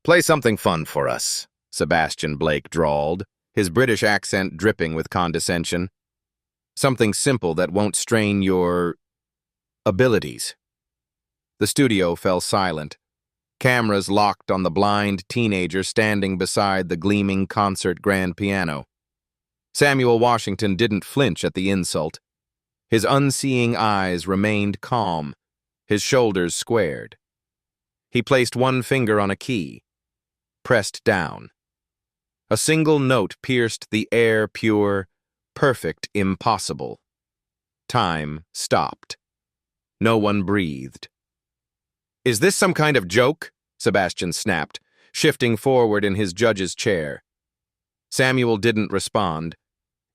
"Play something fun for us," Sebastian Blake drawled, his British accent dripping with condescension. "Something simple that won't strain your abilities." The studio fell silent, cameras locked on the blind teenager standing beside the gleaming concert grand piano. Samuel Washington didn't flinch at the insult. His unseeing eyes remained calm, his shoulders squared. He placed one finger on a key, pressed down. A single note pierced the air, pure, perfect, impossible. Time stopped. No one breathed. "Is this some kind of joke?" Sebastian snapped, shifting forward in his judge's chair. Samuel didn't respond.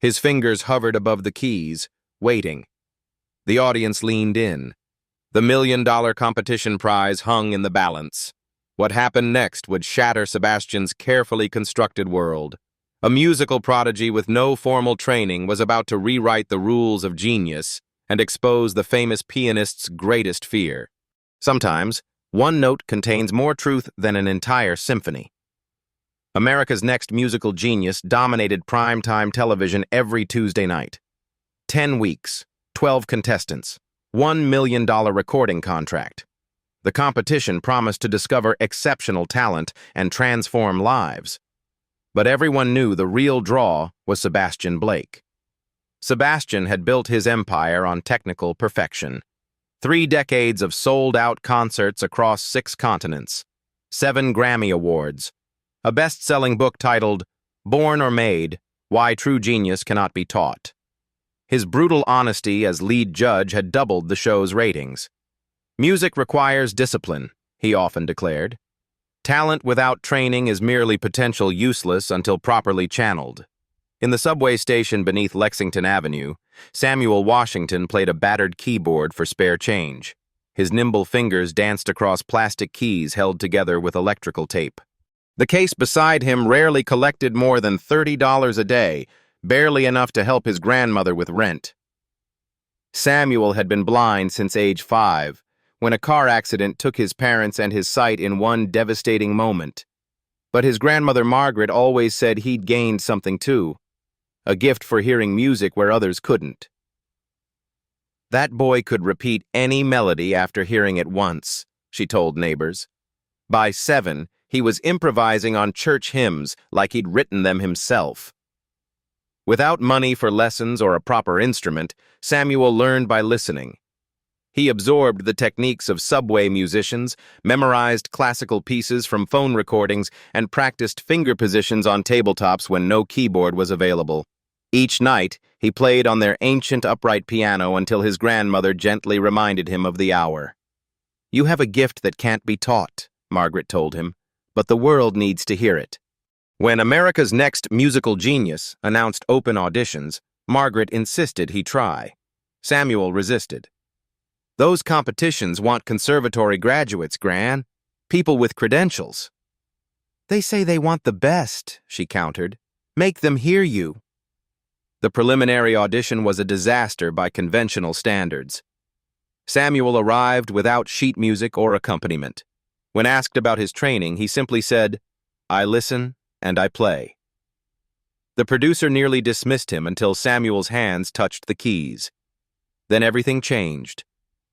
His fingers hovered above the keys, waiting. The audience leaned in. The $1 million competition prize hung in the balance. What happened next would shatter Sebastian's carefully constructed world. A musical prodigy with no formal training was about to rewrite the rules of genius and expose the famous pianist's greatest fear. Sometimes, one note contains more truth than an entire symphony. America's Next Musical Genius dominated primetime television every Tuesday night. 10 weeks, 12 contestants, $1 million recording contract. The competition promised to discover exceptional talent and transform lives. But everyone knew the real draw was Sebastian Blake. Sebastian had built his empire on technical perfection. 3 decades of sold-out concerts across 6 continents, 7 Grammy Awards, a best-selling book titled Born or Made: Why True Genius Cannot Be Taught. His brutal honesty as lead judge had doubled the show's ratings. "Music requires discipline," he often declared. "Talent without training is merely potential useless until properly channeled." In the subway station beneath Lexington Avenue, Samuel Washington played a battered keyboard for spare change. His nimble fingers danced across plastic keys held together with electrical tape. The case beside him rarely collected more than $30 a day, barely enough to help his grandmother with rent. Samuel had been blind since age 5, when a car accident took his parents and his sight in one devastating moment. But his grandmother Margaret always said he'd gained something too, a gift for hearing music where others couldn't. "That boy could repeat any melody after hearing it once," she told neighbors. By 7, he was improvising on church hymns like he'd written them himself. Without money for lessons or a proper instrument, Samuel learned by listening. He absorbed the techniques of subway musicians, memorized classical pieces from phone recordings, and practiced finger positions on tabletops when no keyboard was available. Each night, he played on their ancient upright piano until his grandmother gently reminded him of the hour. "You have a gift that can't be taught," Margaret told him, "but the world needs to hear it." When America's Next Musical Genius announced open auditions, Margaret insisted he try. Samuel resisted. "Those competitions want conservatory graduates, Gran. People with credentials." "They say they want the best," she countered. "Make them hear you." The preliminary audition was a disaster by conventional standards. Samuel arrived without sheet music or accompaniment. When asked about his training, he simply said, "I listen and I play." The producer nearly dismissed him until Samuel's hands touched the keys. Then everything changed.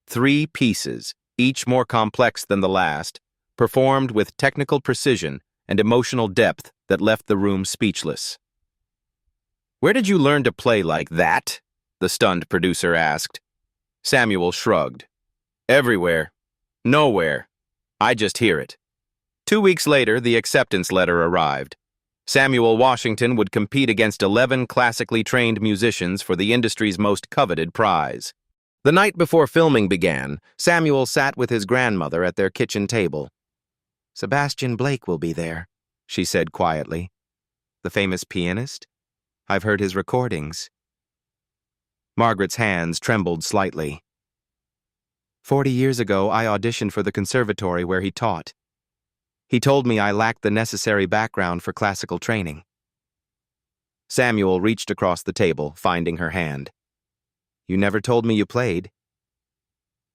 3 pieces, each more complex than the last, performed with technical precision and emotional depth that left the room speechless. "Where did you learn to play like that?" the stunned producer asked. Samuel shrugged. "Everywhere. Nowhere. I just hear it." 2 weeks later, the acceptance letter arrived. Samuel Washington would compete against 11 classically trained musicians for the industry's most coveted prize. The night before filming began, Samuel sat with his grandmother at their kitchen table. "Sebastian Blake will be there," she said quietly. "The famous pianist? I've heard his recordings." Margaret's hands trembled slightly. 40 years ago, I auditioned for the conservatory where he taught. He told me I lacked the necessary background for classical training." Samuel reached across the table, finding her hand. "You never told me you played."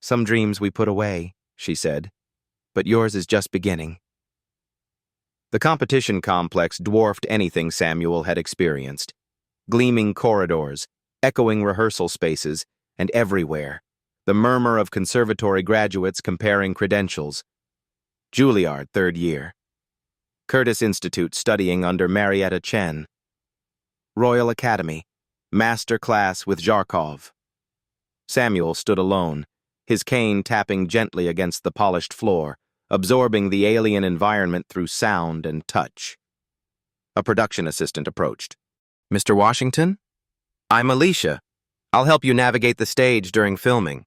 "Some dreams we put away," she said, "but yours is just beginning." The competition complex dwarfed anything Samuel had experienced. Gleaming corridors, echoing rehearsal spaces, and everywhere, the murmur of conservatory graduates comparing credentials. Juilliard, third year. Curtis Institute studying under Marietta Chen. Royal Academy, master class with Zharkov. Samuel stood alone, his cane tapping gently against the polished floor, absorbing the alien environment through sound and touch. A production assistant approached. "Mr. Washington? I'm Alicia. I'll help you navigate the stage during filming."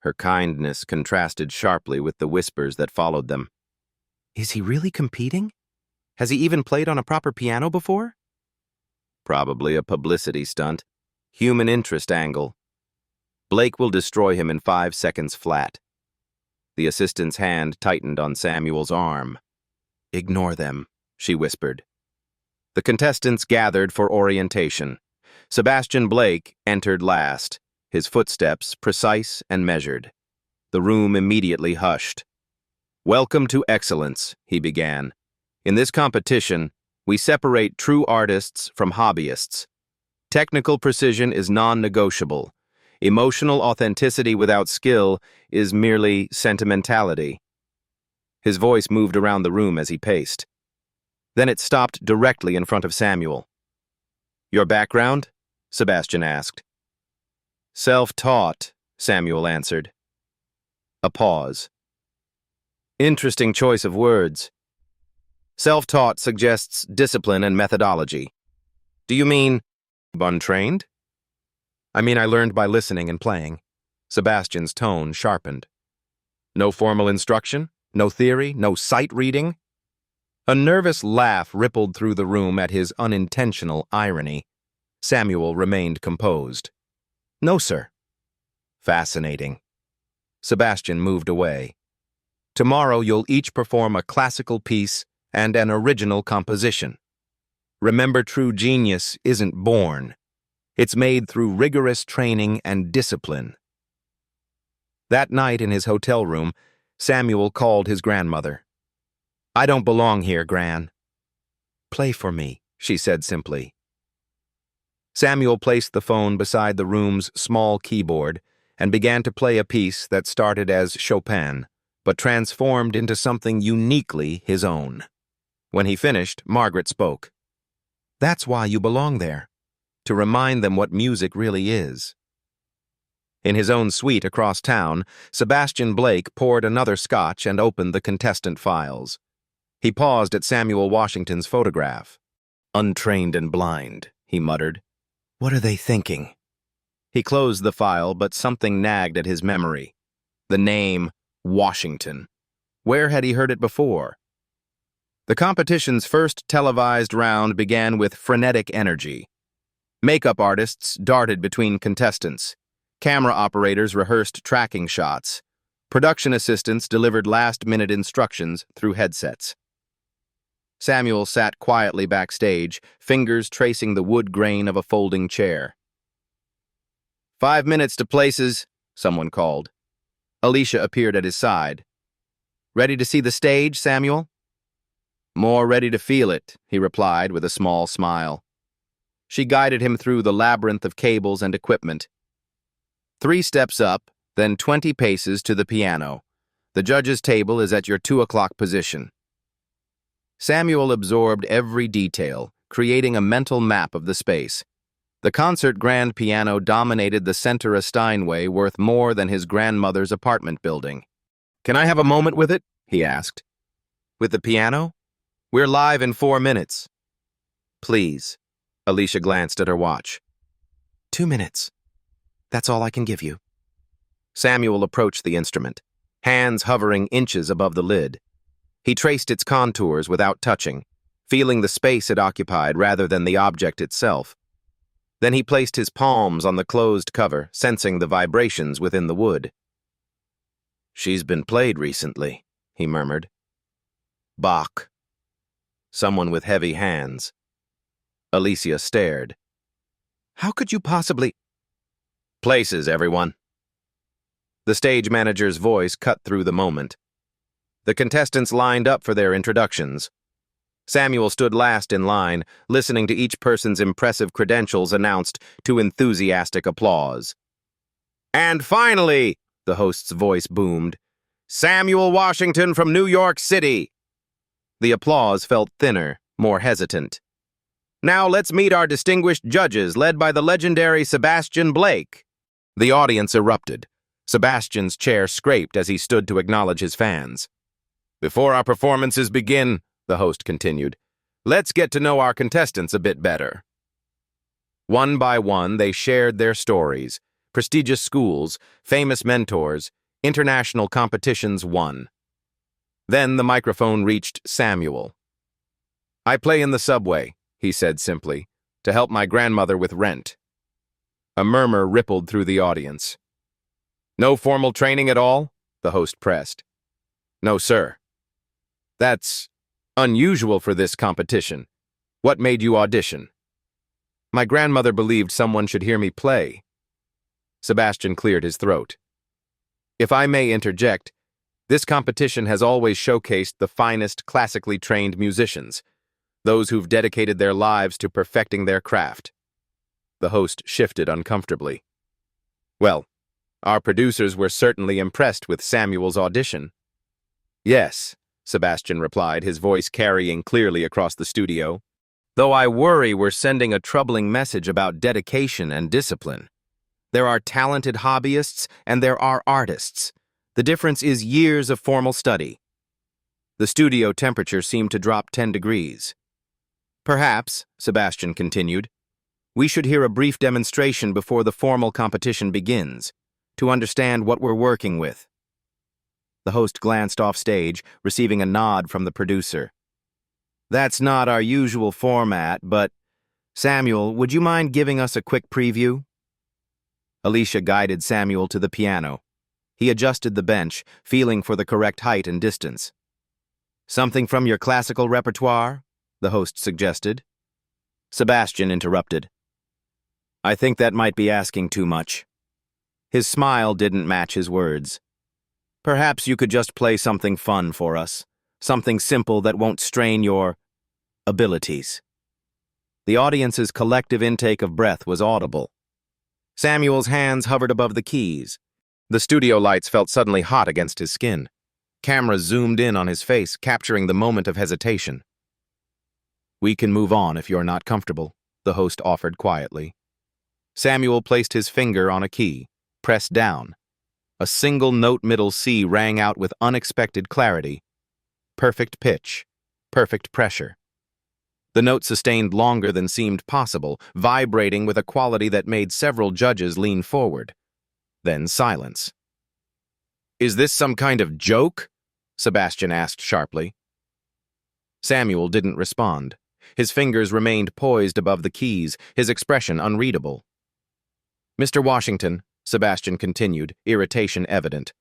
Her kindness contrasted sharply with the whispers that followed them. Is he really competing? Has he even played on a proper piano before? Probably a publicity stunt. Human interest angle. Blake will destroy him in 5 seconds flat. The assistant's hand tightened on Samuel's arm. "Ignore them," she whispered. The contestants gathered for orientation. Sebastian Blake entered last, his footsteps precise and measured. The room immediately hushed. "Welcome to excellence," he began. "In this competition, we separate true artists from hobbyists. Technical precision is non-negotiable. Emotional authenticity without skill is merely sentimentality." His voice moved around the room as he paced. Then it stopped directly in front of Samuel. "Your background?" Sebastian asked. "Self-taught," Samuel answered. A pause. Interesting choice of words. Self-taught suggests discipline and methodology. Do you mean untrained? I mean I learned by listening and playing. Sebastian's tone sharpened. No formal instruction? No theory? No sight reading? A nervous laugh rippled through the room at his unintentional irony. Samuel remained composed. "No, sir." Fascinating. Sebastian moved away. "Tomorrow you'll each perform a classical piece and an original composition. Remember, true genius isn't born. It's made through rigorous training and discipline." That night in his hotel room, Samuel called his grandmother. "I don't belong here, Gran." "Play for me," she said simply. Samuel placed the phone beside the room's small keyboard and began to play a piece that started as Chopin, but transformed into something uniquely his own. When he finished, Margaret spoke. "That's why you belong there, to remind them what music really is." In his own suite across town, Sebastian Blake poured another scotch and opened the contestant files. He paused at Samuel Washington's photograph. "Untrained and blind," he muttered. "What are they thinking?" He closed the file, but something nagged at his memory. The name, Washington. Where had he heard it before? The competition's first televised round began with frenetic energy. Makeup artists darted between contestants. Camera operators rehearsed tracking shots. Production assistants delivered last-minute instructions through headsets. Samuel sat quietly backstage, fingers tracing the wood grain of a folding chair. 5 minutes to places, someone called. Alicia appeared at his side. "Ready to see the stage, Samuel?" "More ready to feel it," he replied with a small smile. She guided him through the labyrinth of cables and equipment. 3 steps up, then 20 paces to the piano. The judge's table is at your 2 o'clock position. Samuel absorbed every detail, creating a mental map of the space. The concert grand piano dominated the center of Steinway, worth more than his grandmother's apartment building. "Can I have a moment with it?" he asked. "With the piano? We're live in 4 minutes." "Please." Alicia glanced at her watch. 2 minutes. That's all I can give you." Samuel approached the instrument, hands hovering inches above the lid. He traced its contours without touching, feeling the space it occupied rather than the object itself. Then he placed his palms on the closed cover, sensing the vibrations within the wood. "She's been played recently," he murmured. "Bach. Someone with heavy hands." Alicia stared. "How could you possibly—" "Places, everyone." The stage manager's voice cut through the moment. The contestants lined up for their introductions. Samuel stood last in line, listening to each person's impressive credentials announced to enthusiastic applause. "And finally," the host's voice boomed, "Samuel Washington from New York City." The applause felt thinner, more hesitant. "Now let's meet our distinguished judges, led by the legendary Sebastian Blake." The audience erupted. Sebastian's chair scraped as he stood to acknowledge his fans. "Before our performances begin," the host continued, "let's get to know our contestants a bit better." One by one, they shared their stories: prestigious schools, famous mentors, international competitions won. Then the microphone reached Samuel. "I play in the subway," he said simply, "to help my grandmother with rent." A murmur rippled through the audience. "No formal training at all?" the host pressed. "No, sir." "That's unusual for this competition. What made you audition?" "My grandmother believed someone should hear me play." Sebastian cleared his throat. "If I may interject, this competition has always showcased the finest classically trained musicians, those who've dedicated their lives to perfecting their craft." The host shifted uncomfortably. "Well, our producers were certainly impressed with Samuel's audition." "Yes," Sebastian replied, his voice carrying clearly across the studio, "though I worry we're sending a troubling message about dedication and discipline. There are talented hobbyists and there are artists. The difference is years of formal study." The studio temperature seemed to drop 10 degrees. "Perhaps," Sebastian continued, "we should hear a brief demonstration before the formal competition begins, to understand what we're working with." The host glanced off stage, receiving a nod from the producer. "That's not our usual format, but Samuel, would you mind giving us a quick preview?" Alicia guided Samuel to the piano. He adjusted the bench, feeling for the correct height and distance. "Something from your classical repertoire?" the host suggested. Sebastian interrupted. "I think that might be asking too much." His smile didn't match his words. "Perhaps you could just play something fun for us, something simple that won't strain your abilities." The audience's collective intake of breath was audible. Samuel's hands hovered above the keys. The studio lights felt suddenly hot against his skin. Cameras zoomed in on his face, capturing the moment of hesitation. "We can move on if you're not comfortable," the host offered quietly. Samuel placed his finger on a key, pressed down. A single note middle C rang out with unexpected clarity. Perfect pitch, perfect pressure. The note sustained longer than seemed possible, vibrating with a quality that made several judges lean forward. Then silence. "Is this some kind of joke?" Sebastian asked sharply. Samuel didn't respond. His fingers remained poised above the keys, his expression unreadable. "Mr. Washington," Sebastian continued, irritation evident,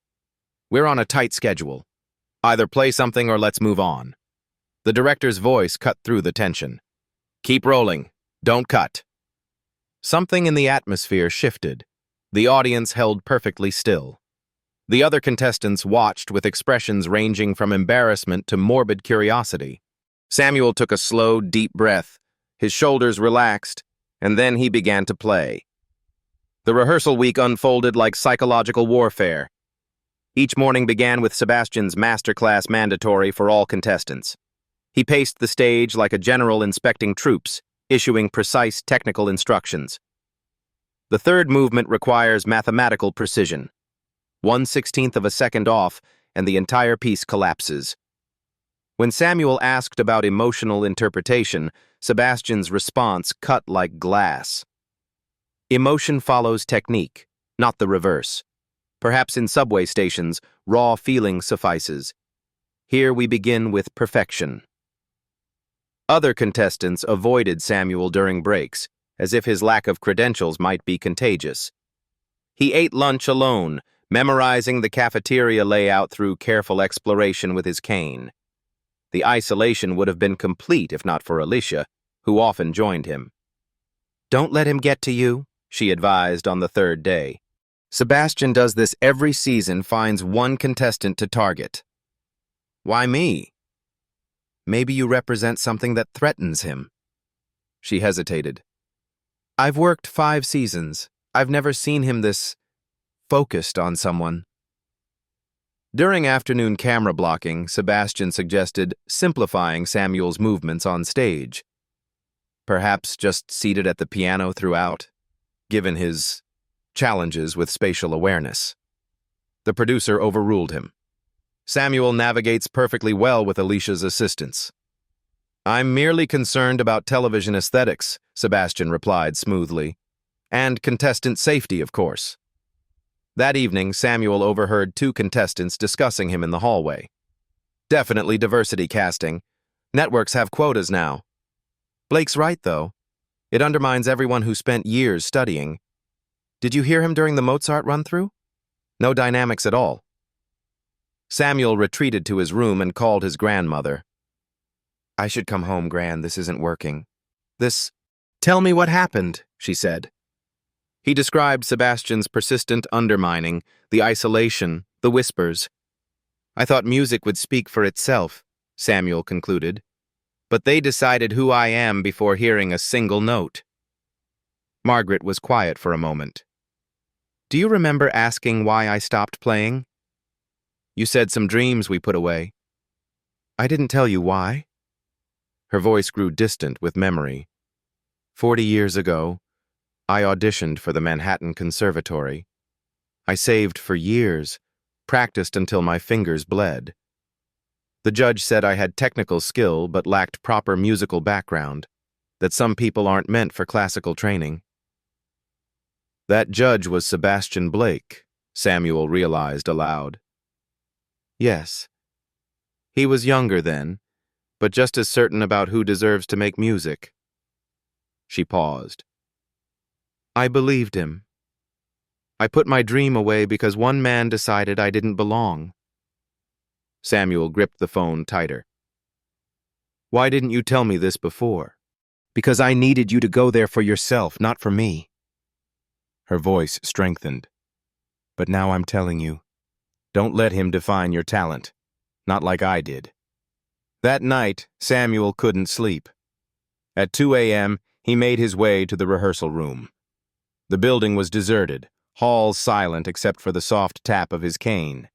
"we're on a tight schedule. Either play something or let's move on." The director's voice cut through the tension. "Keep rolling. Don't cut." Something in the atmosphere shifted. The audience held perfectly still. The other contestants watched with expressions ranging from embarrassment to morbid curiosity. Samuel took a slow, deep breath. His shoulders relaxed, and then he began to play. The rehearsal week unfolded like psychological warfare. Each morning began with Sebastian's masterclass mandatory for all contestants. He paced the stage like a general inspecting troops, issuing precise technical instructions. The third movement requires mathematical precision. 1/16 of a second off, and the entire piece collapses. When Samuel asked about emotional interpretation, Sebastian's response cut like glass. Emotion follows technique, not the reverse. Perhaps in subway stations, raw feeling suffices. Here we begin with perfection. Other contestants avoided Samuel during breaks, as if his lack of credentials might be contagious. He ate lunch alone, memorizing the cafeteria layout through careful exploration with his cane. The isolation would have been complete if not for Alicia, who often joined him. "Don't let him get to you," she advised on the third day. "Sebastian does this every season, finds one contestant to target." "Why me?" Maybe you represent something that threatens him." She hesitated. "I've worked 5 seasons. I've never seen him this focused on someone." During afternoon camera blocking, Sebastian suggested simplifying Samuel's movements on stage. Perhaps just seated at the piano throughout, given his challenges with spatial awareness. The producer overruled him. "Samuel navigates perfectly well with Alicia's assistance." "I'm merely concerned about television aesthetics," Sebastian replied smoothly. "And contestant safety, of course." That evening, Samuel overheard 2 contestants discussing him in the hallway. "Definitely diversity casting. Networks have quotas now." "Blake's right, though. It undermines everyone who spent years studying. Did you hear him during the Mozart run-through? No dynamics at all." Samuel retreated to his room and called his grandmother. "I should come home, Gran. This isn't working." "Tell me what happened," she said. He described Sebastian's persistent undermining, the isolation, the whispers. "I thought music would speak for itself," Samuel concluded. "But they decided who I am before hearing a single note." Margaret was quiet for a moment. "Do you remember asking why I stopped playing? You said some dreams we put away." "I didn't tell you why." Her voice grew distant with memory. 40 years ago, I auditioned for the Manhattan Conservatory. I saved for years, practiced until my fingers bled. The judge said I had technical skill but lacked proper musical background, that some people aren't meant for classical training. That judge was Sebastian Blake, Samuel realized aloud. Yes. He was younger then, but just as certain about who deserves to make music. She paused. I believed him. I put my dream away because one man decided I didn't belong. Samuel gripped the phone tighter. Why didn't you tell me this before? Because I needed you to go there for yourself, not for me. Her voice strengthened. But now I'm telling you, don't let him define your talent, not like I did. That night, Samuel couldn't sleep. At 2 a.m., he made his way to the rehearsal room. The building was deserted, halls silent except for the soft tap of his cane.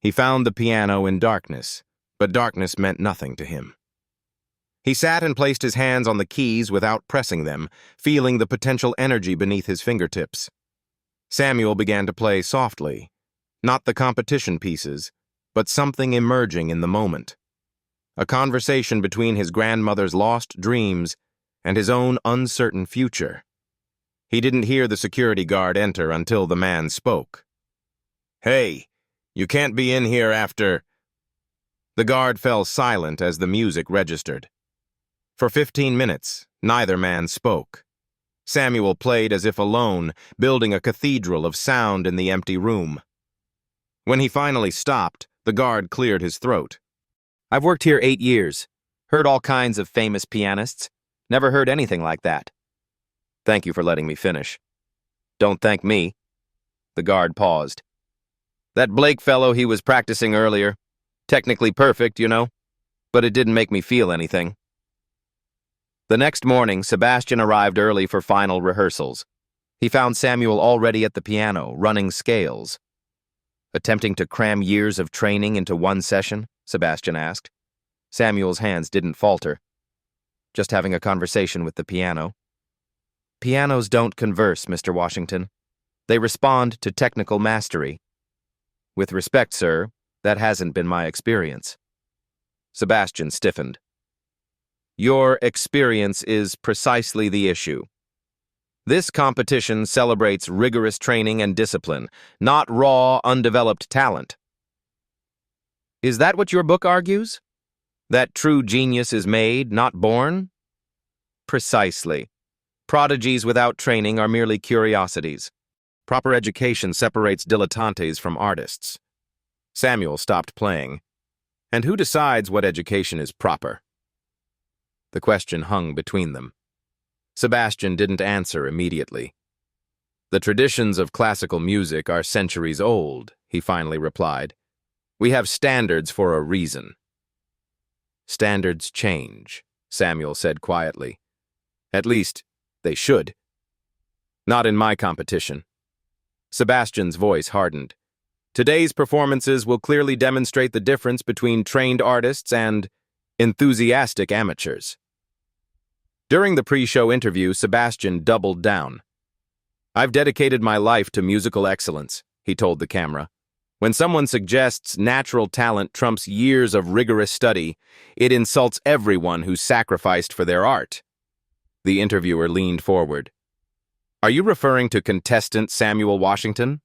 He found the piano in darkness, but darkness meant nothing to him. He sat and placed his hands on the keys without pressing them, feeling the potential energy beneath his fingertips. Samuel began to play softly, not the competition pieces, but something emerging in the moment. A conversation between his grandmother's lost dreams and his own uncertain future. He didn't hear the security guard enter until the man spoke. Hey, you can't be in here after... The guard fell silent as the music registered. For 15 minutes, neither man spoke. Samuel played as if alone, building a cathedral of sound in the empty room. When he finally stopped, the guard cleared his throat. I've worked here 8 years, heard all kinds of famous pianists, never heard anything like that. Thank you for letting me finish. Don't thank me. The guard paused. That Blake fellow he was practicing earlier, technically perfect, you know, but it didn't make me feel anything. The next morning, Sebastian arrived early for final rehearsals. He found Samuel already at the piano, running scales. Attempting to cram years of training into one session? Sebastian asked. Samuel's hands didn't falter. Just having a conversation with the piano. Pianos don't converse, Mr. Washington. They respond to technical mastery. With respect, sir, that hasn't been my experience. Sebastian stiffened. Your experience is precisely the issue. This competition celebrates rigorous training and discipline, not raw, undeveloped talent. Is that what your book argues? That true genius is made, not born? Precisely. Prodigies without training are merely curiosities. Proper education separates dilettantes from artists. Samuel stopped playing. And who decides what education is proper? The question hung between them. Sebastian didn't answer immediately. The traditions of classical music are centuries old, he finally replied. We have standards for a reason. Standards change, Samuel said quietly. At least, they should. Not in my competition. Sebastian's voice hardened. Today's performances will clearly demonstrate the difference between trained artists and enthusiastic amateurs. During the pre-show interview, Sebastian doubled down. I've dedicated my life to musical excellence, he told the camera. When someone suggests natural talent trumps years of rigorous study, it insults everyone who's sacrificed for their art. The interviewer leaned forward. Are you referring to contestant Samuel Washington?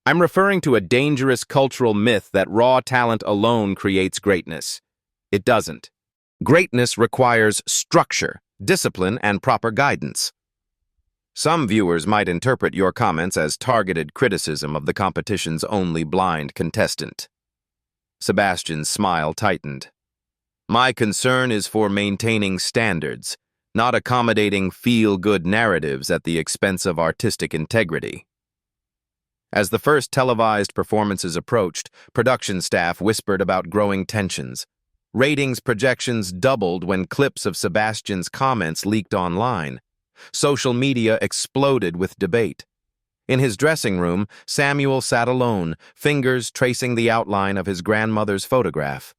I'm referring to a dangerous cultural myth that raw talent alone creates greatness. It doesn't. Greatness requires structure, discipline, and proper guidance. Some viewers might interpret your comments as targeted criticism of the competition's only blind contestant. Sebastian's smile tightened. My concern is for maintaining standards, not accommodating feel-good narratives at the expense of artistic integrity. As the first televised performances approached, production staff whispered about growing tensions. Ratings projections doubled when clips of Sebastian's comments leaked online. Social media exploded with debate. In his dressing room, Samuel sat alone, fingers tracing the outline of his grandmother's photograph.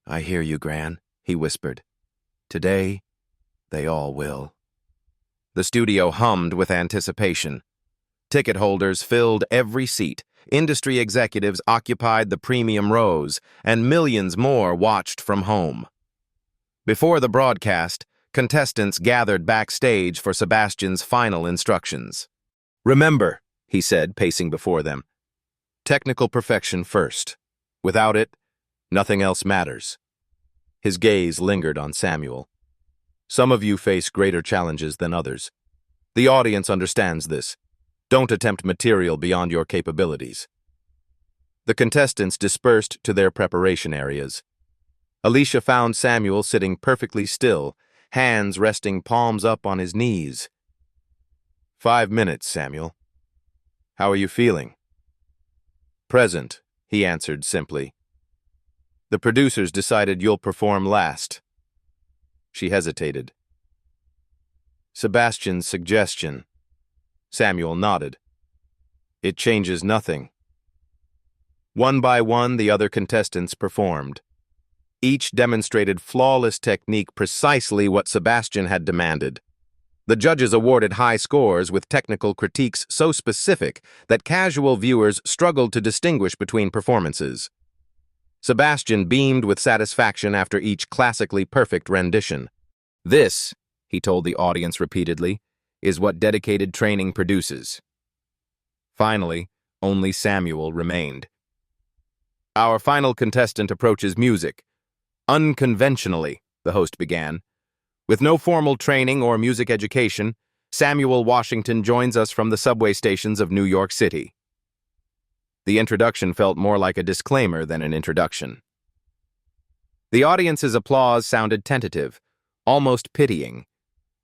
I hear you, Gran, he whispered. Today, they all will. The studio hummed with anticipation. Ticket holders filled every seat, industry executives occupied the premium rows, and millions more watched from home. Before the broadcast, contestants gathered backstage for Sebastian's final instructions. Remember, he said, pacing before them, technical perfection first. Without it, nothing else matters. His gaze lingered on Samuel. Some of you face greater challenges than others. The audience understands this. Don't attempt material beyond your capabilities. The contestants dispersed to their preparation areas. Alicia found Samuel sitting perfectly still, hands resting palms up on his knees. 5 minutes, Samuel. How are you feeling? Present, he answered simply. The producers decided you'll perform last. She hesitated. Sebastian's suggestion. Samuel nodded. It changes nothing. One by one, the other contestants performed. Each demonstrated flawless technique, precisely what Sebastian had demanded. The judges awarded high scores with technical critiques so specific that casual viewers struggled to distinguish between performances. Sebastian beamed with satisfaction after each classically perfect rendition. This, he told the audience repeatedly, is what dedicated training produces. Finally, only Samuel remained. Our final contestant approaches music. Unconventionally, the host began. With no formal training or music education, Samuel Washington joins us from the subway stations of New York City. The introduction felt more like a disclaimer than an introduction. The audience's applause sounded tentative, almost pitying.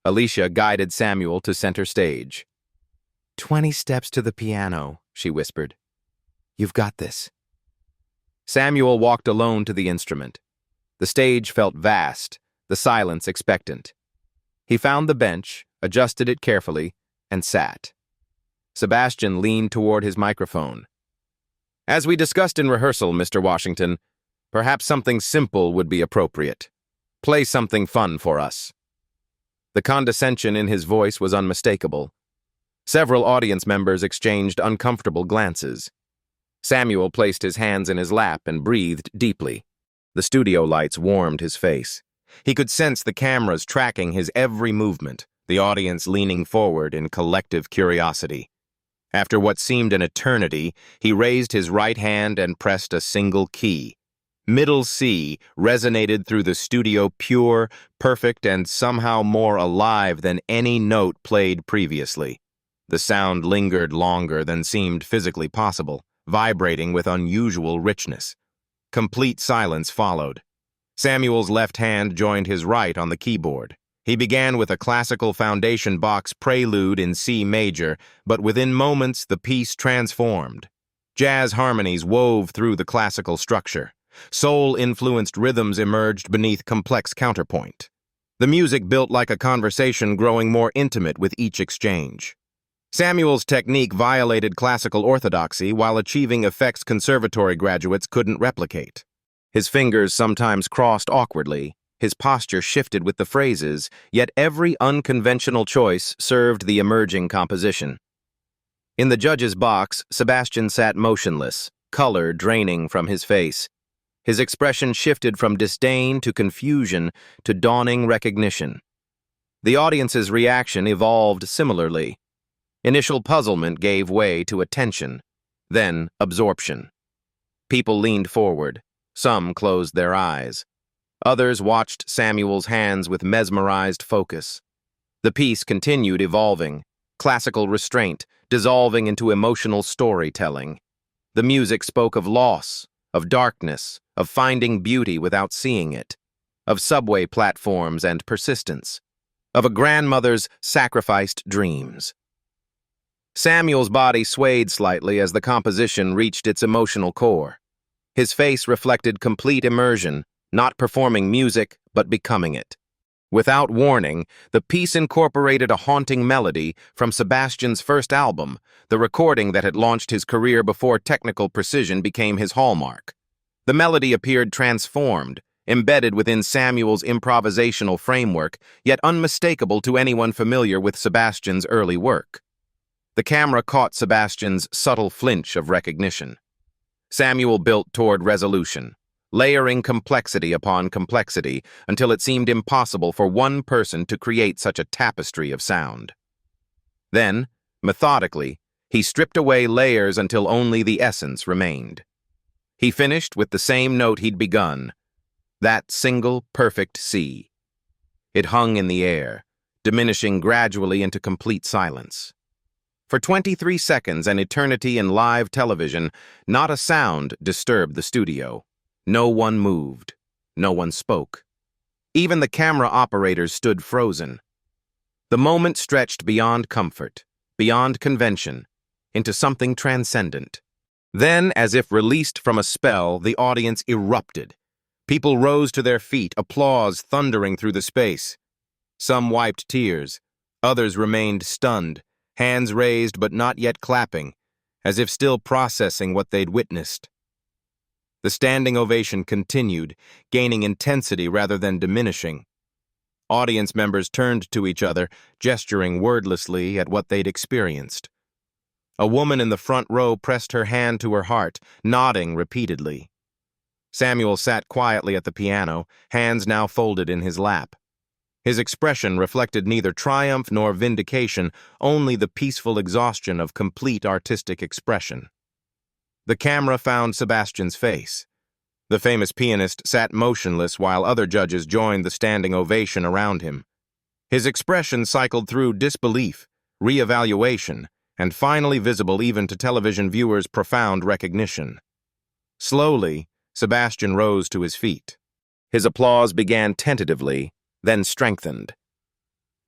Alicia guided Samuel to center stage. 20 steps to the piano, she whispered. You've got this. Samuel walked alone to the instrument. The stage felt vast, the silence expectant. He found the bench, adjusted it carefully, and sat. Sebastian leaned toward his microphone. As we discussed in rehearsal, Mr. Washington, perhaps something simple would be appropriate. Play something fun for us. The condescension in his voice was unmistakable. Several audience members exchanged uncomfortable glances. Samuel placed his hands in his lap and breathed deeply. The studio lights warmed his face. He could sense the cameras tracking his every movement, the audience leaning forward in collective curiosity. After what seemed an eternity, he raised his right hand and pressed a single key. Middle C resonated through the studio, pure, perfect, and somehow more alive than any note played previously. The sound lingered longer than seemed physically possible, vibrating with unusual richness. Complete silence followed. Samuel's left hand joined his right on the keyboard. He began with a classical foundation box prelude in C major, but within moments the piece transformed. Jazz harmonies wove through the classical structure. Soul-influenced rhythms emerged beneath complex counterpoint. The music built like a conversation, growing more intimate with each exchange. Samuel's technique violated classical orthodoxy while achieving effects conservatory graduates couldn't replicate. His fingers sometimes crossed awkwardly, his posture shifted with the phrases, yet every unconventional choice served the emerging composition. In the judge's box, Sebastian sat motionless, color draining from his face. His expression shifted from disdain to confusion to dawning recognition. The audience's reaction evolved similarly. Initial puzzlement gave way to attention, then absorption. People leaned forward. Some closed their eyes. Others watched Samuel's hands with mesmerized focus. The piece continued evolving, classical restraint dissolving into emotional storytelling. The music spoke of loss, of darkness, of finding beauty without seeing it, of subway platforms and persistence, of a grandmother's sacrificed dreams. Samuel's body swayed slightly as the composition reached its emotional core. His face reflected complete immersion, not performing music, but becoming it. Without warning, the piece incorporated a haunting melody from Sebastian's first album, the recording that had launched his career before technical precision became his hallmark. The melody appeared transformed, embedded within Samuel's improvisational framework, yet unmistakable to anyone familiar with Sebastian's early work. The camera caught Sebastian's subtle flinch of recognition. Samuel built toward resolution, layering complexity upon complexity until it seemed impossible for one person to create such a tapestry of sound. Then, methodically, he stripped away layers until only the essence remained. He finished with the same note he'd begun, that single perfect C. It hung in the air, diminishing gradually into complete silence. For 23 seconds, an eternity in live television, not a sound disturbed the studio. No one moved. No one spoke. Even the camera operators stood frozen. The moment stretched beyond comfort, beyond convention, into something transcendent. Then, as if released from a spell, the audience erupted. People rose to their feet, applause thundering through the space. Some wiped tears. Others remained stunned, hands raised but not yet clapping, as if still processing what they'd witnessed. The standing ovation continued, gaining intensity rather than diminishing. Audience members turned to each other, gesturing wordlessly at what they'd experienced. A woman in the front row pressed her hand to her heart, nodding repeatedly. Samuel sat quietly at the piano, hands now folded in his lap. His expression reflected neither triumph nor vindication, only the peaceful exhaustion of complete artistic expression. The camera found Sebastian's face. The famous pianist sat motionless while other judges joined the standing ovation around him. His expression cycled through disbelief, re-evaluation, and finally visible even to television viewers' profound recognition. Slowly, Sebastian rose to his feet. His applause began tentatively, then strengthened.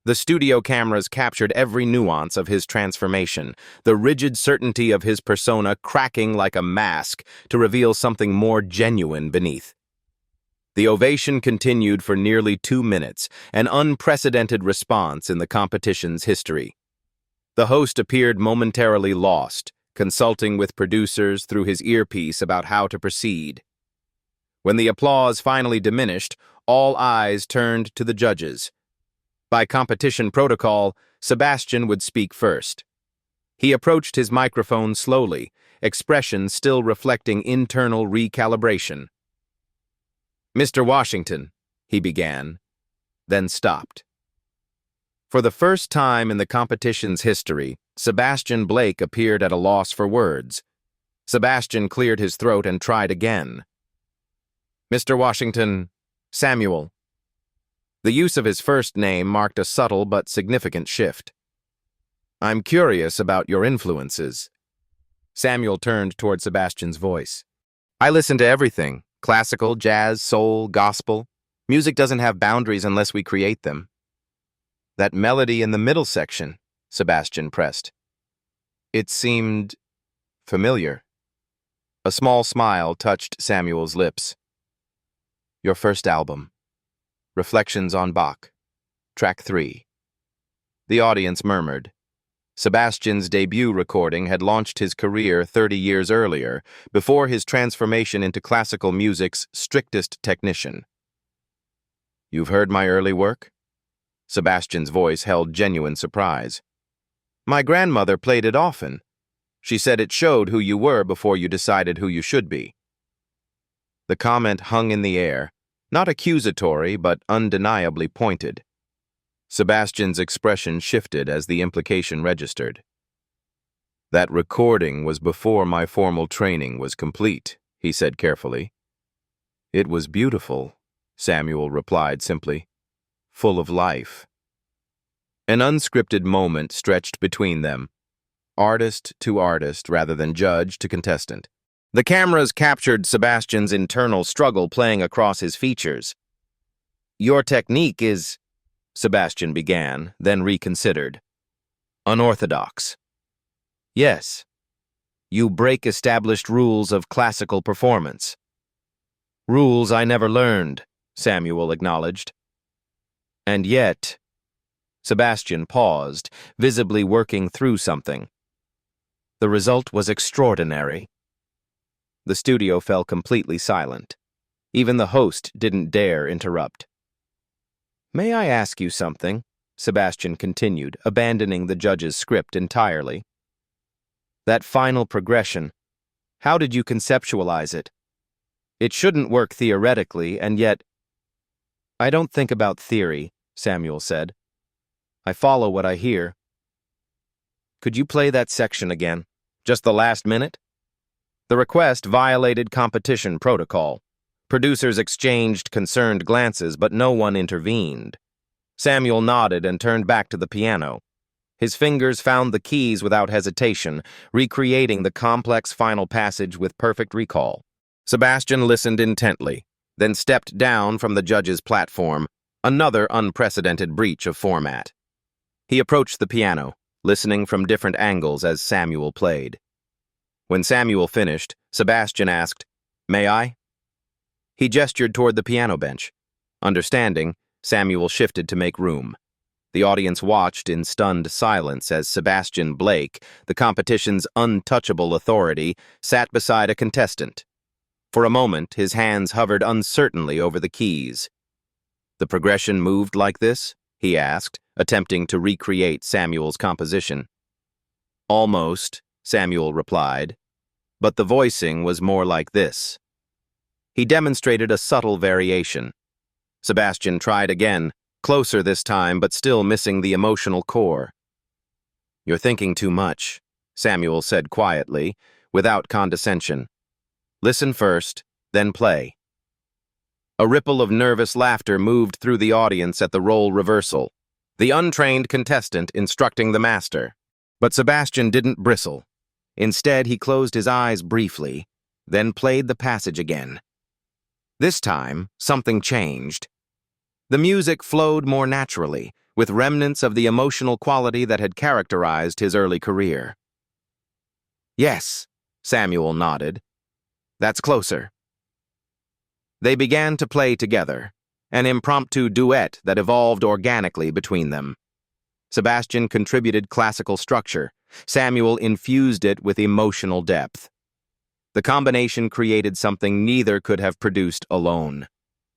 The studio cameras captured every nuance of his transformation, the rigid certainty of his persona cracking like a mask to reveal something more genuine beneath. The ovation continued for nearly 2 minutes, an unprecedented response in the competition's history. The host appeared momentarily lost, consulting with producers through his earpiece about how to proceed. When the applause finally diminished, all eyes turned to the judges. By competition protocol, Sebastian would speak first. He approached his microphone slowly, expression still reflecting internal recalibration. "Mr. Washington," he began, then stopped. For the first time in the competition's history, Sebastian Blake appeared at a loss for words. Sebastian cleared his throat and tried again. "Mr. Washington, Samuel." The use of his first name marked a subtle but significant shift. "I'm curious about your influences." Samuel turned toward Sebastian's voice. "I listen to everything, classical, jazz, soul, gospel. Music doesn't have boundaries unless we create them." "That melody in the middle section," Sebastian pressed. It seemed familiar. A small smile touched Samuel's lips. Your first album. Reflections on Bach. Track 3. The audience murmured. Sebastian's debut recording had launched his career 30 years earlier, before his transformation into classical music's strictest technician. You've heard my early work? Sebastian's voice held genuine surprise. My grandmother played it often. She said it showed who you were before you decided who you should be. The comment hung in the air, not accusatory but undeniably pointed. Sebastian's expression shifted as the implication registered. That recording was before my formal training was complete, he said carefully. It was beautiful, Samuel replied simply, full of life. An unscripted moment stretched between them, artist to artist rather than judge to contestant. The cameras captured Sebastian's internal struggle playing across his features. Your technique is, Sebastian began, then reconsidered. Unorthodox. Yes. You break established rules of classical performance. Rules I never learned, Samuel acknowledged. And yet, Sebastian paused, visibly working through something. The result was extraordinary. The studio fell completely silent. Even the host didn't dare interrupt. May I ask you something? Sebastian continued, abandoning the judge's script entirely. That final progression, how did you conceptualize it? It shouldn't work theoretically, and yet... I don't think about theory, Samuel said. I follow what I hear. Could you play that section again? Just the last minute? The request violated competition protocol. Producers exchanged concerned glances, but no one intervened. Samuel nodded and turned back to the piano. His fingers found the keys without hesitation, recreating the complex final passage with perfect recall. Sebastian listened intently, then stepped down from the judge's platform, another unprecedented breach of format. He approached the piano, listening from different angles as Samuel played. When Samuel finished, Sebastian asked, May I? He gestured toward the piano bench. Understanding, Samuel shifted to make room. The audience watched in stunned silence as Sebastian Blake, the competition's untouchable authority, sat beside a contestant. For a moment, his hands hovered uncertainly over the keys. The progression moved like this? He asked, attempting to recreate Samuel's composition. Almost, Samuel replied, but the voicing was more like this. He demonstrated a subtle variation. Sebastian tried again, closer this time, but still missing the emotional core. You're thinking too much, Samuel said quietly, without condescension. Listen first, then play. A ripple of nervous laughter moved through the audience at the role reversal, the untrained contestant instructing the master. But Sebastian didn't bristle. Instead, he closed his eyes briefly, then played the passage again. This time, something changed. The music flowed more naturally, with remnants of the emotional quality that had characterized his early career. Yes, Samuel nodded. That's closer. They began to play together, an impromptu duet that evolved organically between them. Sebastian contributed classical structure. Samuel infused it with emotional depth. The combination created something neither could have produced alone.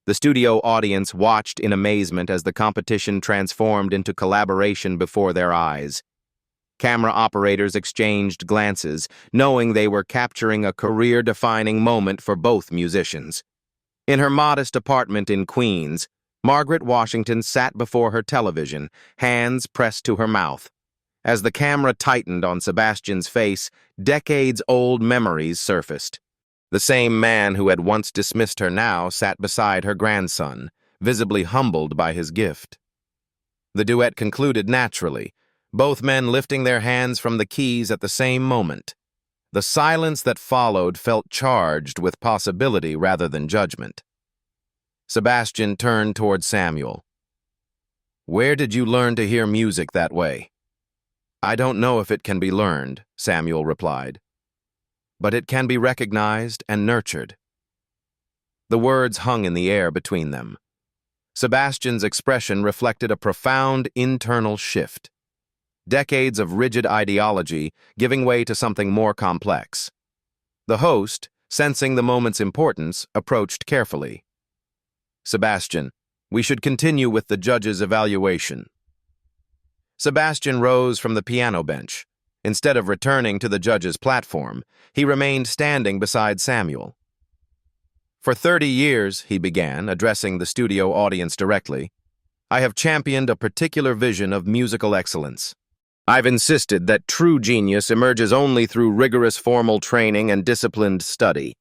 The studio audience watched in amazement as the competition transformed into collaboration before their eyes. Camera operators exchanged glances, knowing they were capturing a career-defining moment for both musicians. In her modest apartment in Queens, Margaret Washington sat before her television, hands pressed to her mouth. As the camera tightened on Sebastian's face, decades-old memories surfaced. The same man who had once dismissed her now sat beside her grandson, visibly humbled by his gift. The duet concluded naturally, both men lifting their hands from the keys at the same moment. The silence that followed felt charged with possibility rather than judgment. Sebastian turned toward Samuel. Where did you learn to hear music that way? I don't know if it can be learned, Samuel replied. But it can be recognized and nurtured. The words hung in the air between them. Sebastian's expression reflected a profound internal shift. Decades of rigid ideology giving way to something more complex. The host, sensing the moment's importance, approached carefully. Sebastian, we should continue with the judge's evaluation. Sebastian rose from the piano bench. Instead of returning to the judge's platform, he remained standing beside Samuel. For 30 years, he began, addressing the studio audience directly, I have championed a particular vision of musical excellence. I've insisted that true genius emerges only through rigorous formal training and disciplined study.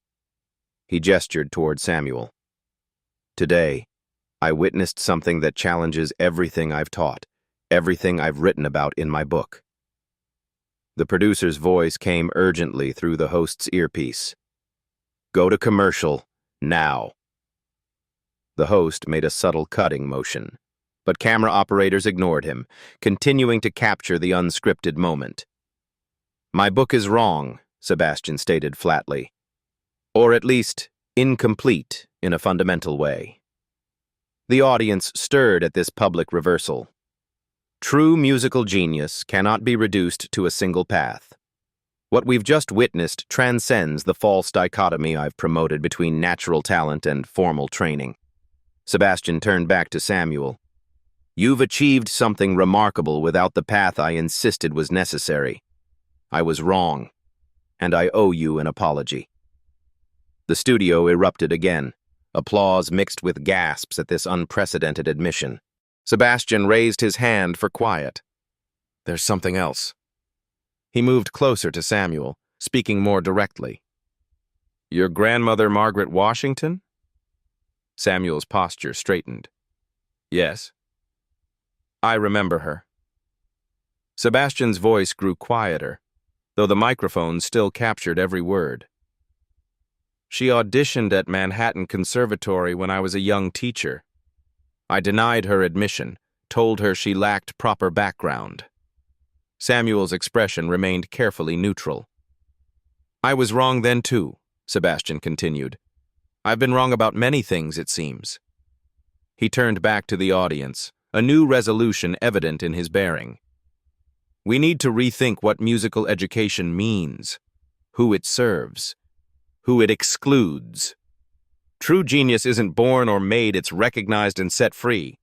He gestured toward Samuel. Today, I witnessed something that challenges everything I've taught, everything I've written about in my book. The producer's voice came urgently through the host's earpiece. Go to commercial, now. The host made a subtle cutting motion, but camera operators ignored him, continuing to capture the unscripted moment. My book is wrong, Sebastian stated flatly, or at least incomplete in a fundamental way. The audience stirred at this public reversal. True musical genius cannot be reduced to a single path. What we've just witnessed transcends the false dichotomy I've promoted between natural talent and formal training. Sebastian turned back to Samuel. You've achieved something remarkable without the path I insisted was necessary. I was wrong, and I owe you an apology. The studio erupted again, applause mixed with gasps at this unprecedented admission. Sebastian raised his hand for quiet. There's something else. He moved closer to Samuel, speaking more directly. Your grandmother, Margaret Washington? Samuel's posture straightened. Yes. I remember her. Sebastian's voice grew quieter, though the microphone still captured every word. She auditioned at Manhattan Conservatory when I was a young teacher. I denied her admission, told her she lacked proper background. Samuel's expression remained carefully neutral. I was wrong then too, Sebastian continued. I've been wrong about many things, it seems. He turned back to the audience, a new resolution evident in his bearing. We need to rethink what musical education means, who it serves, who it excludes. True genius isn't born or made, it's recognized and set free.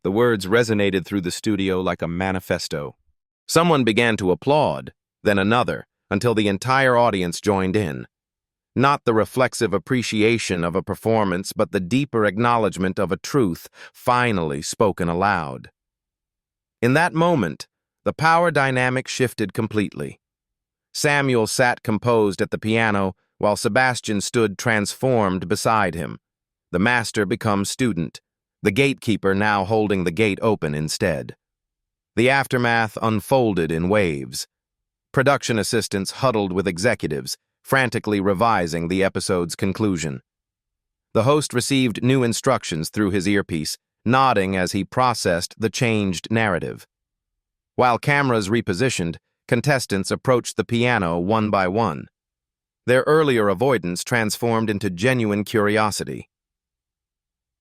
The words resonated through the studio like a manifesto. Someone began to applaud, then another, until the entire audience joined in. Not the reflexive appreciation of a performance, but the deeper acknowledgement of a truth finally spoken aloud. In that moment, the power dynamic shifted completely. Samuel sat composed at the piano, while Sebastian stood transformed beside him. The master becomes student, the gatekeeper now holding the gate open instead. The aftermath unfolded in waves. Production assistants huddled with executives, frantically revising the episode's conclusion. The host received new instructions through his earpiece, nodding as he processed the changed narrative. While cameras repositioned, contestants approached the piano one by one. Their earlier avoidance transformed into genuine curiosity.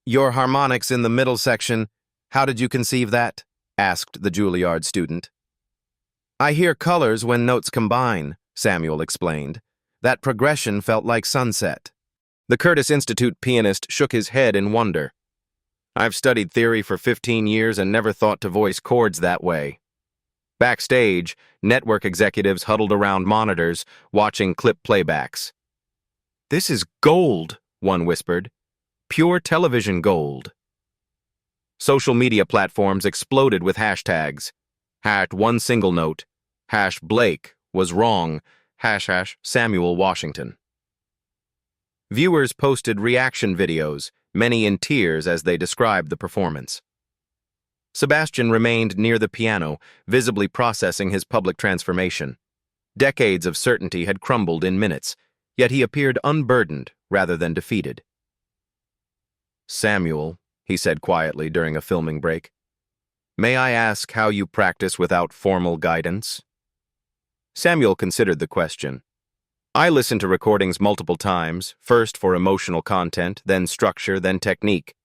Your harmonics in the middle section, how did you conceive that? Asked the Juilliard student. I hear colors when notes combine, Samuel explained. That progression felt like sunset. The Curtis Institute pianist shook his head in wonder. I've studied theory for 15 years and never thought to voice chords that way. Backstage, network executives huddled around monitors, watching clip playbacks. This is gold, one whispered. Pure television gold. Social media platforms exploded with hashtags. #one single note. #Blake was wrong. #Samuel Washington. Viewers posted reaction videos, many in tears as they described the performance. Sebastian remained near the piano, visibly processing his public transformation. Decades of certainty had crumbled in minutes, yet he appeared unburdened rather than defeated. Samuel, he said quietly during a filming break, may I ask how you practice without formal guidance? Samuel considered the question. I listen to recordings multiple times, first for emotional content, then structure, then technique.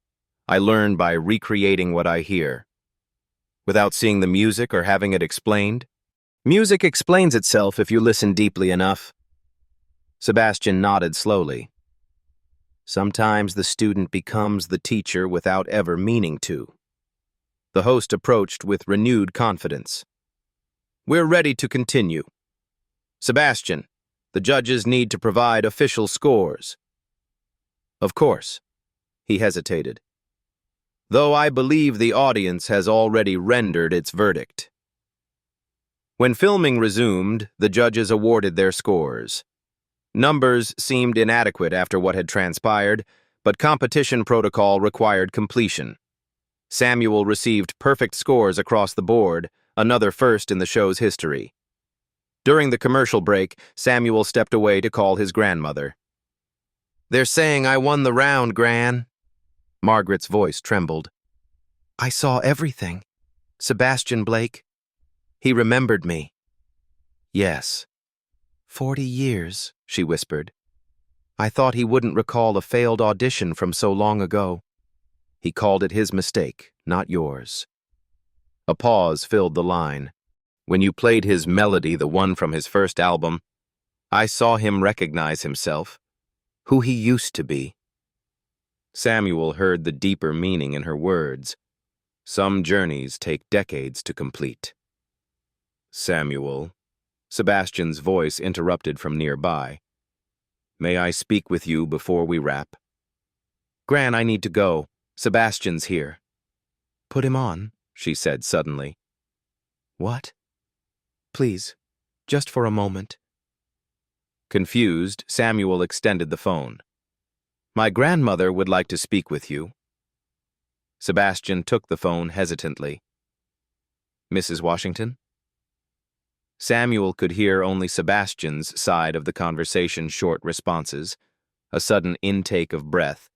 I learn by recreating what I hear, without seeing the music or having it explained. Music explains itself if you listen deeply enough. Sebastian nodded slowly. Sometimes the student becomes the teacher without ever meaning to. The host approached with renewed confidence. We're ready to continue. Sebastian, the judges need to provide official scores. Of course. He hesitated. Though I believe the audience has already rendered its verdict. When filming resumed, the judges awarded their scores. Numbers seemed inadequate after what had transpired, but competition protocol required completion. Samuel received perfect scores across the board, another first in the show's history. During the commercial break, Samuel stepped away to call his grandmother. They're saying I won the round, Gran. Margaret's voice trembled. I saw everything. Sebastian Blake. He remembered me. Yes. 40 years, she whispered. I thought he wouldn't recall a failed audition from so long ago. He called it his mistake, not yours. A pause filled the line. When you played his melody, the one from his first album, I saw him recognize himself, who he used to be. Samuel heard the deeper meaning in her words. Some journeys take decades to complete. Samuel, Sebastian's voice interrupted from nearby. May I speak with you before we wrap? Gran, I need to go. Sebastian's here. Put him on, she said suddenly. What? Please, just for a moment. Confused, Samuel extended the phone. My grandmother would like to speak with you. Sebastian took the phone hesitantly. Mrs. Washington? Samuel could hear only Sebastian's side of the conversation's short responses, a sudden intake of breath,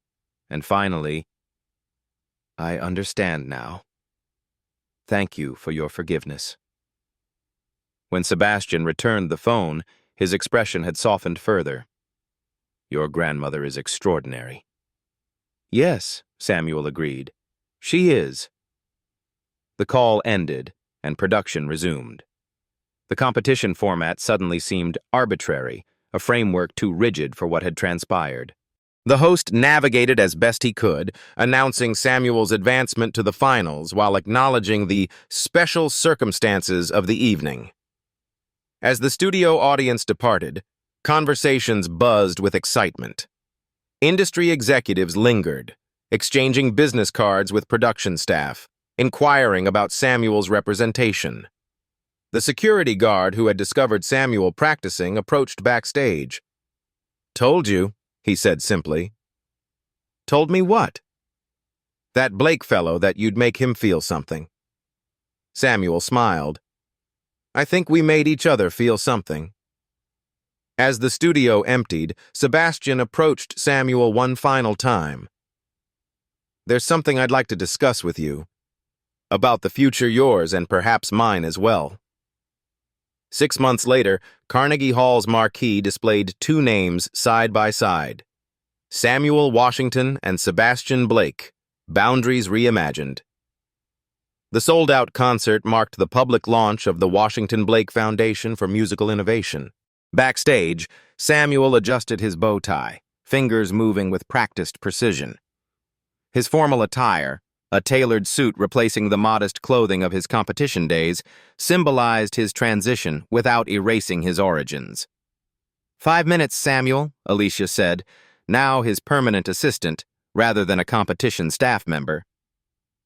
and finally, I understand now. Thank you for your forgiveness. When Sebastian returned the phone, his expression had softened further. Your grandmother is extraordinary. Yes, Samuel agreed. She is. The call ended, and production resumed. The competition format suddenly seemed arbitrary, a framework too rigid for what had transpired. The host navigated as best he could, announcing Samuel's advancement to the finals while acknowledging the special circumstances of the evening. As the studio audience departed, conversations buzzed with excitement. Industry executives lingered, exchanging business cards with production staff, inquiring about Samuel's representation. The security guard who had discovered Samuel practicing approached backstage. Told you, he said simply. Told me what? That Blake fellow, that you'd make him feel something. Samuel smiled. I think we made each other feel something. As the studio emptied, Sebastian approached Samuel one final time. There's something I'd like to discuss with you. About the future, yours and perhaps mine as well. 6 months later, Carnegie Hall's marquee displayed two names side by side. Samuel Washington and Sebastian Blake, Boundaries Reimagined. The sold-out concert marked the public launch of the Washington Blake Foundation for Musical Innovation. Backstage, Samuel adjusted his bow tie, fingers moving with practiced precision. His formal attire, a tailored suit replacing the modest clothing of his competition days, symbolized his transition without erasing his origins. 5 minutes, Samuel, Alicia said, now his permanent assistant, rather than a competition staff member.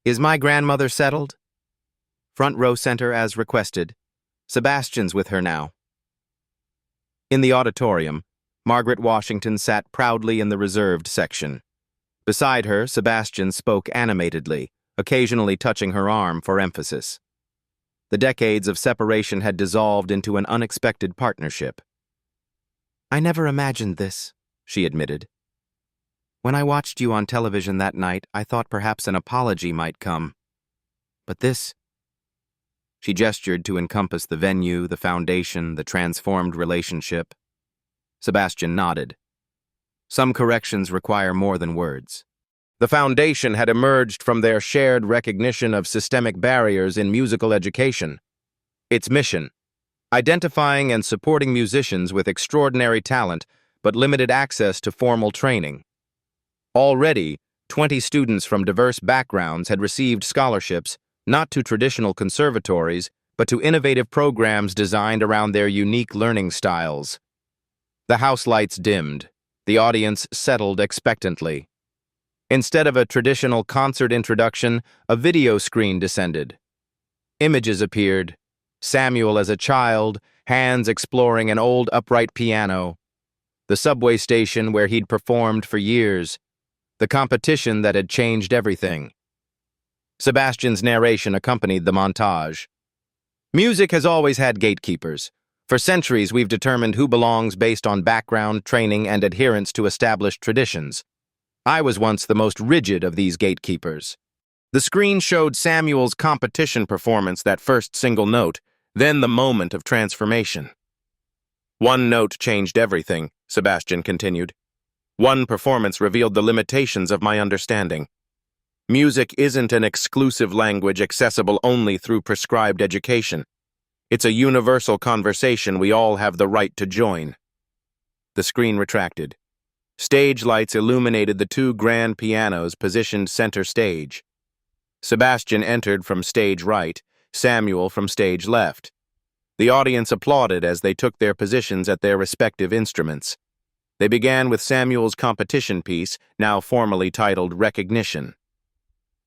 Is my grandmother settled? Front row center as requested. Sebastian's with her now. In the auditorium, Margaret Washington sat proudly in the reserved section. Beside her, Sebastian spoke animatedly, occasionally touching her arm for emphasis. The decades of separation had dissolved into an unexpected partnership. I never imagined this, she admitted. When I watched you on television that night, I thought perhaps an apology might come. But this... She gestured to encompass the venue, the foundation, the transformed relationship. Sebastian nodded. Some corrections require more than words. The foundation had emerged from their shared recognition of systemic barriers in musical education. Its mission: identifying and supporting musicians with extraordinary talent but limited access to formal training. Already, 20 students from diverse backgrounds had received scholarships, not to traditional conservatories, but to innovative programs designed around their unique learning styles. The house lights dimmed. The audience settled expectantly. Instead of a traditional concert introduction, a video screen descended. Images appeared: Samuel as a child, hands exploring an old upright piano, the subway station where he'd performed for years, the competition that had changed everything. Sebastian's narration accompanied the montage. Music has always had gatekeepers. For centuries, we've determined who belongs based on background, training, and adherence to established traditions. I was once the most rigid of these gatekeepers. The screen showed Samuel's competition performance, that first single note, then the moment of transformation. One note changed everything, Sebastian continued. One performance revealed the limitations of my understanding. Music isn't an exclusive language accessible only through prescribed education. It's a universal conversation we all have the right to join. The screen retracted. Stage lights illuminated the two grand pianos positioned center stage. Sebastian entered from stage right, Samuel from stage left. The audience applauded as they took their positions at their respective instruments. They began with Samuel's competition piece, now formally titled Recognition.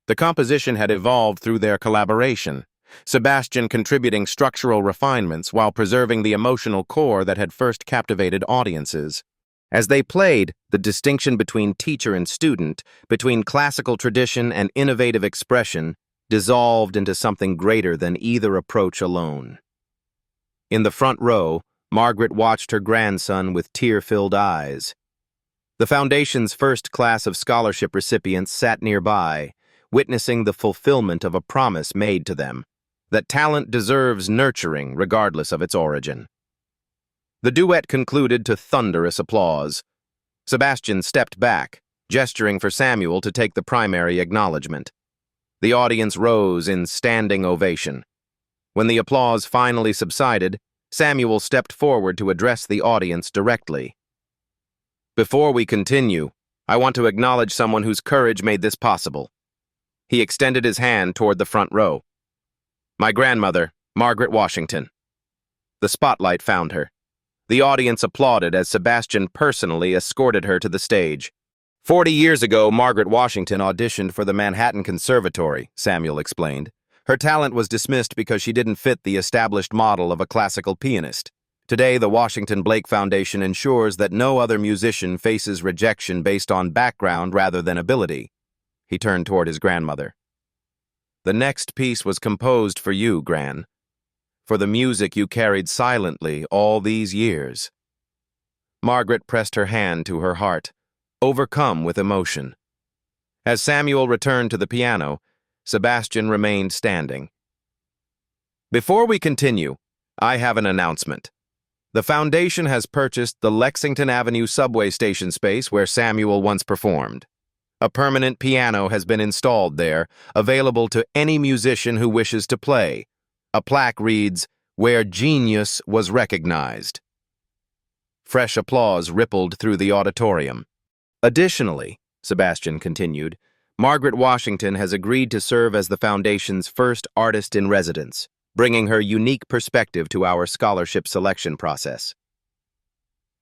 The composition had evolved through their collaboration, Sebastian contributing structural refinements while preserving the emotional core that had first captivated audiences. As they played, the distinction between teacher and student, between classical tradition and innovative expression, dissolved into something greater than either approach alone. In the front row, Margaret watched her grandson with tear-filled eyes. The Foundation's first class of scholarship recipients sat nearby, witnessing the fulfillment of a promise made to them, that talent deserves nurturing regardless of its origin. The duet concluded to thunderous applause. Sebastian stepped back, gesturing for Samuel to take the primary acknowledgement. The audience rose in standing ovation. When the applause finally subsided, Samuel stepped forward to address the audience directly. Before we continue, I want to acknowledge someone whose courage made this possible. He extended his hand toward the front row. My grandmother, Margaret Washington. The spotlight found her. The audience applauded as Sebastian personally escorted her to the stage. 40 years ago, Margaret Washington auditioned for the Manhattan Conservatory, Samuel explained. Her talent was dismissed because she didn't fit the established model of a classical pianist. Today, the Sebastian Blake Foundation ensures that no other musician faces rejection based on background rather than ability. He turned toward his grandmother. The next piece was composed for you, Gran, for the music you carried silently all these years. Margaret pressed her hand to her heart, overcome with emotion. As Samuel returned to the piano, Sebastian remained standing. Before we continue, I have an announcement. The Foundation has purchased the Lexington Avenue subway station space where Samuel once performed. A permanent piano has been installed there, available to any musician who wishes to play. A plaque reads, "Where Genius Was Recognized." Fresh applause rippled through the auditorium. Additionally, Sebastian continued, Margaret Washington has agreed to serve as the Foundation's first artist in residence, bringing her unique perspective to our scholarship selection process.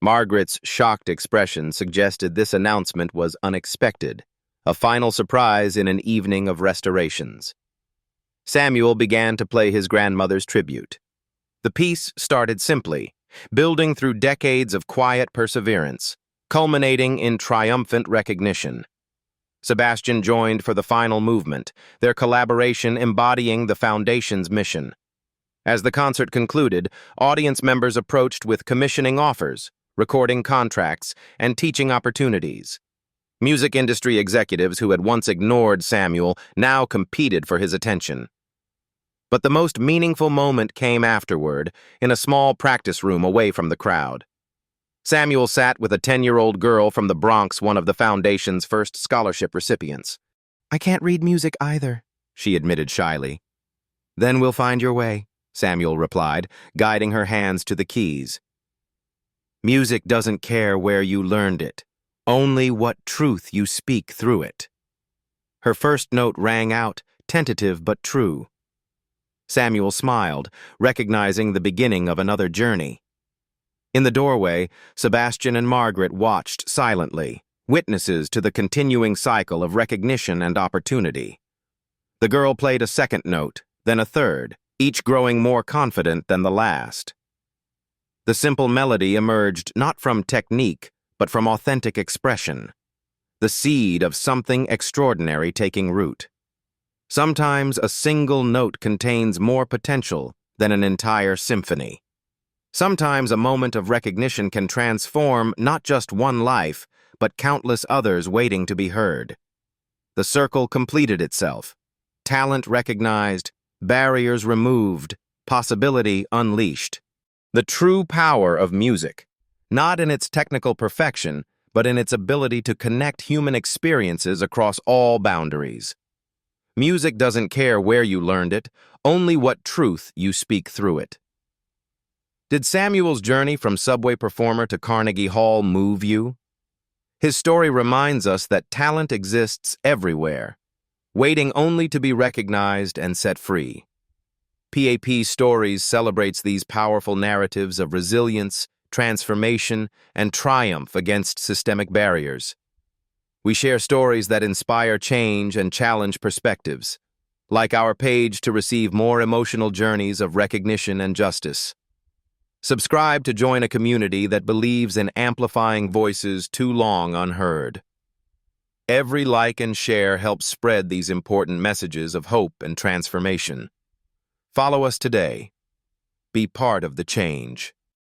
Margaret's shocked expression suggested this announcement was unexpected, a final surprise in an evening of restorations. Samuel began to play his grandmother's tribute. The piece started simply, building through decades of quiet perseverance, culminating in triumphant recognition. Sebastian joined for the final movement, their collaboration embodying the Foundation's mission. As the concert concluded, audience members approached with commissioning offers, recording contracts, and teaching opportunities. Music industry executives who had once ignored Samuel now competed for his attention. But the most meaningful moment came afterward, in a small practice room away from the crowd. Samuel sat with a 10-year-old girl from the Bronx, one of the Foundation's first scholarship recipients. "I can't read music either," she admitted shyly. "Then we'll find your way," Samuel replied, guiding her hands to the keys. Music doesn't care where you learned it, only what truth you speak through it. Her first note rang out, tentative but true. Samuel smiled, recognizing the beginning of another journey. In the doorway, Sebastian and Margaret watched silently, witnesses to the continuing cycle of recognition and opportunity. The girl played a second note, then a third, each growing more confident than the last. The simple melody emerged not from technique, but from authentic expression, the seed of something extraordinary taking root. Sometimes a single note contains more potential than an entire symphony. Sometimes a moment of recognition can transform not just one life, but countless others waiting to be heard. The circle completed itself. Talent recognized, barriers removed, possibility unleashed. The true power of music, not in its technical perfection, but in its ability to connect human experiences across all boundaries. Music doesn't care where you learned it, only what truth you speak through it. Did Samuel's journey from subway performer to Carnegie Hall move you? His story reminds us that talent exists everywhere, waiting only to be recognized and set free. PAP Stories celebrates these powerful narratives of resilience, transformation, and triumph against systemic barriers. We share stories that inspire change and challenge perspectives. Like our page to receive more emotional journeys of recognition and justice. Subscribe to join a community that believes in amplifying voices too long unheard. Every like and share helps spread these important messages of hope and transformation. Follow us today. Be part of the change.